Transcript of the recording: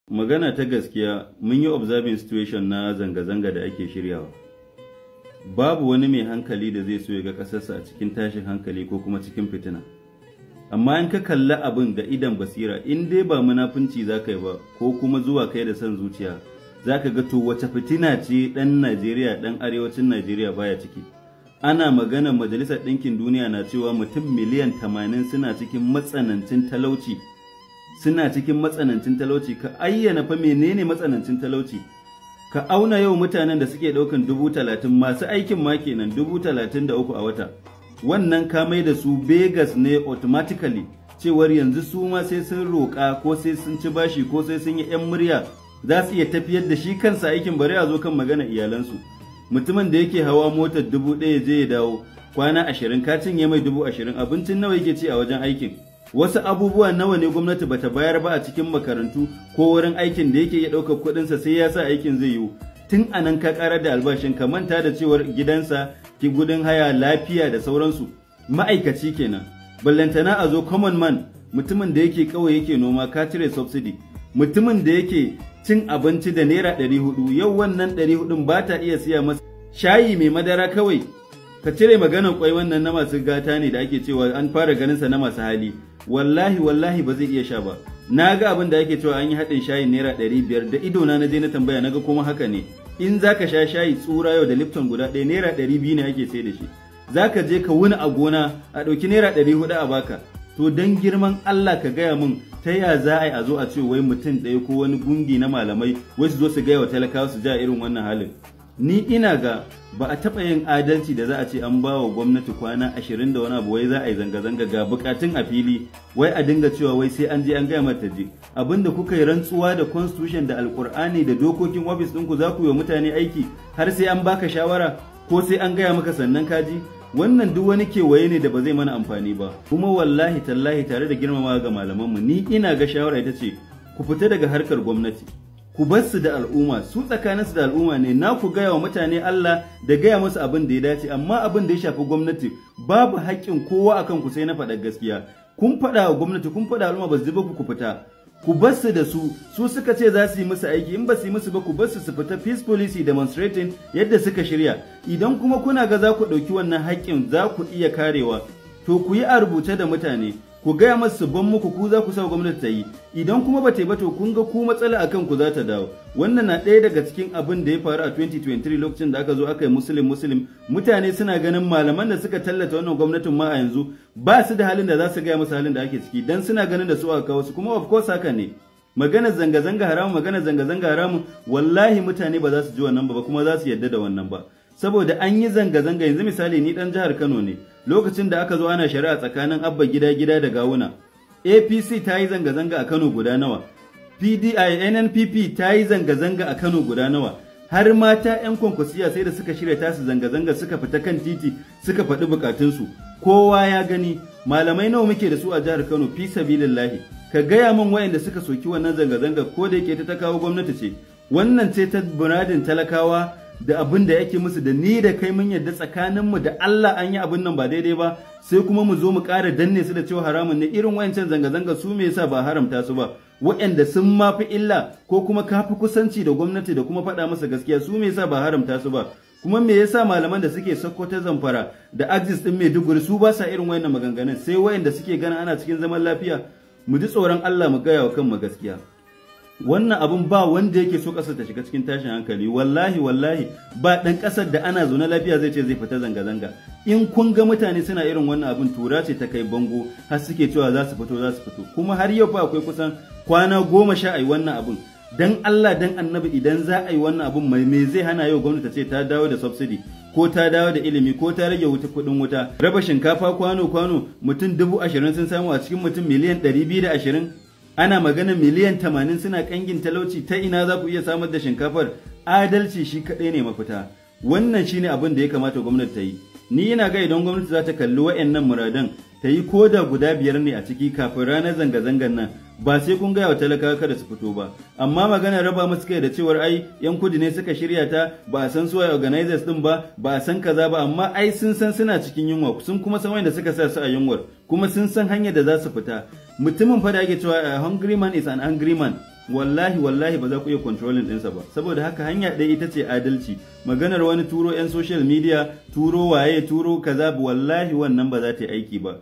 Magana ta gaskiya mun yi observing situation na zanga-zanga da ake shiryawa. Babu wani mai hankali da zai so ya ga ƙasarsa a cikin tashin hankali ko kuma cikin fitina. Amma in ka kalli abin da idan basira, in dai ba munafunci za ka yi ba ko kuma zuwa kai da son zuciya, za ka ga to wace fitina ce ɗan Najeriya, ɗan arewacin Najeriya baya ciki. Ana magana Majalisar Ɗinkin Duniya na cewa mutum miliyan 80 suna cikin matsanancin talauci. Suna cikin matsanancin talauci. Ka ayyana fa menene matsanancin talauci? Ka auna yau mutanen da suke ɗaukan 30,000 masu aikin ma kenan 33,000 a wata. Wannan ka mai da su beggars ne automatically, cewar yanzu su ma sai sun roƙa ko sai sun ci bashi ko sai sun yi 'yan murya za su iya tafiyar da shi kansa aikin, bari a zo kan magana iyalansu. Mutumin da yake hawa motar 1,000 je ya dawo kwana 20 ka cinye mai 20,000, abincin nawa yake ci a wajen aikin? Wasu abubuwa nawa ne gwamnati bata bayar ba a cikin makarantu ko wurin aikin da yake iya ɗaukar kuɗinsa sai ya sa aikin zai yiwu? Tun anan ka ƙarar da albashin, ka manta da cewar gidansa ki gudun haya, lafiya da sauransu. Ma'aikaci kenan. Ballantana a zo common man, mutumin da yake kawai yake noma ka cire subsidy. Mutumin da yake cin abinci da naira 400, yau wannan 400 ba ta iya siya masa shayi mai madara kawai. Ka cire maganar kwai, wannan na masu gata ne da ake cewa an fara ganinsa na masu hali. Wallahi ba zai iya sha ba. Na ga abin da ake cewa an yi haɗin shayin naira 500 da idona na je na tambaya, naga kuma haka ne. In za ka sha shayi tsura yau da Lipton guda ɗaya naira 200 ne ake sai da shi. Za ka je ka wuni a gona a ɗauki naira 400 a baka. To don girman Allah ka gaya min ta ya za a yi a zo a ce wai mutum ɗaya ko wani gungi na malamai wai su zo su gaya wa talakawa su ja irin wannan halin. Ni ina ga ba a taɓa yin adalci da za a ce an ba wa gwamnati kwana 20 da wani abu wai za a yi zanga-zanga ga bukatun a fili, wai a dinga cewa wai sai an je an gaya mata je. Abinda kuka yi rantsuwa da constitution da alkur'ani da dokokin ofis ɗinku za ku yi wa mutane aiki har sai an baka shawara ko sai an gaya maka sannan kaji. Wannan duk wani kewaye ne da ba zai mana amfani ba. Kuma wallahi tallahi tare da girmamawa ga malamanmu, ni ina ga shawara ita ce ku fita daga harkar gwamnati. Ku bar su da al'umma, su tsakaninsu da al'umma ne, na ku gaya wa mutane Allah da gaya musu abin da ya dace, amma abin da ya shafi gwamnati babu haƙƙin kowa akan ku sai na faɗa gaskiya. Kun faɗa wa gwamnati, kun faɗa al'umma ba su ji ba ku fita. Ku bar su da su suka ce za su yi musu aiki, in ba su yi musu ba ku bar su fita peacefully demonstrating yadda suka shirya. Idan kuma kuna ga za ku ɗauki wannan haƙƙin za ku iya karewa, to ku yi a rubuce da mutane. Ku gaya masu ban muku, ku za ku sa gwamnati ta yi. Idan kuma ba ta yi ba to kun ga ku matsala akan ku za ta dawo. Wannan na ɗaya daga cikin abin da ya faru a 2023 lokacin da aka zo aka yi muslim. Mutane suna ganin malaman da suka tallata wannan gwamnatin ma a yanzu ba su da halin da za su gaya musu halin da ake ciki, dan suna ganin da su aka kawo su, kuma of course haka ne. Maganar zanga-zanga haramun, wallahi mutane ba za su ji wannan ba kuma za su yarda da wannan ba. Saboda an yi zanga-zanga, yanzu misali ni dan jihar Kano ne, lokacin da aka zo ana shari'a tsakanin Abba gida da Gawuna, APC ta yi zanga-zanga a Kano guda nawa, NNPP ta yi zanga-zanga a Kano guda nawa, har mata 'yan kwankwasiya sai da suka shirya tasu zanga-zanga suka fita kan titi suka faɗi bukatunsu. Kowa ya gani, malamai nawa muke da su a jihar Kano, fi sabilillahi. Ka gaya min wayanda suka soki wannan zanga-zanga, ko da yake ta kawo gwamnati ce, wannan ce ta buradin talakawa da abin da yake musu, da ni da kai mun yadda tsakaninmu da Allah an yi abin nan ba daidai ba, sai kuma mu zo mu ƙara danne su da cewa haramun ne. Irin wayancan zanga-zanga su me yasa ba haramta su ba? Waɗanda sun mafi illa ko kuma kafi kusanci da gwamnati da kuma faɗa masa gaskiya, su me yasa ba haramta su ba? Kuma me yasa malaman da suke Sokoto, Zamfara da Axis din Maiduguri su ba sa irin wayannan maganganun, sai wayanda suke ganin ana cikin zaman lafiya? Mu ji tsoron Allah mu gaya wa kanmu gaskiya. Wannan abun ba wanda yake so ƙasar ta shiga cikin tashin hankali. Wallahi ba ɗan ƙasar da ana zaune lafiya zai ce zai fita zanga-zanga. In kun ga mutane suna irin wannan abun, tura ce ta kai bango har suke cewa za su fito. Kuma har yau fa akwai kusan kwana 10 a yi wannan abun. Dan Allah dan Annabi, idan za a yi wannan abun, me zai hana yau gwamnati ce ta dawo da subsidy ko ta dawo da ilimi ko ta rage kuɗin wuta? Raba shinkafa kwano mutum 20,000 sun samu a cikin mutum miliyan 220. Ana magana miliyan 80 suna kangin talauci. Ta ina za ku iya samar da shinkafar? Adalci shi kaɗai ne mafita. Wannan shine abin da ya kamata gwamnati ta yi. Ni ina ga idan gwamnati za ta kalli wayannan muradan ta yi koda guda 5 ne a ciki kafin ranar zanga-zangan nan, ba sai kun gaya wa talakawa kada su fito ba. Amma magana raba musu kai da cewar ai yan kudu ne suka shirya ta, ba a san su organizers din ba a san kaza ba, amma ai sun san suna cikin yunwa, sun kuma san wanda suka sa su a yunwar, kuma sun san hanyar da za su fita. Mutumin fa da ake cewa a hungry man is an angry man. wallahi ba za ku iya controlling ɗinsa ba. Saboda haka hanya ɗaya ita ce adalci. Maganar wani turo 'yan social media, turo waye, turo kaza, wallahi wannan ba za ta yi aiki ba.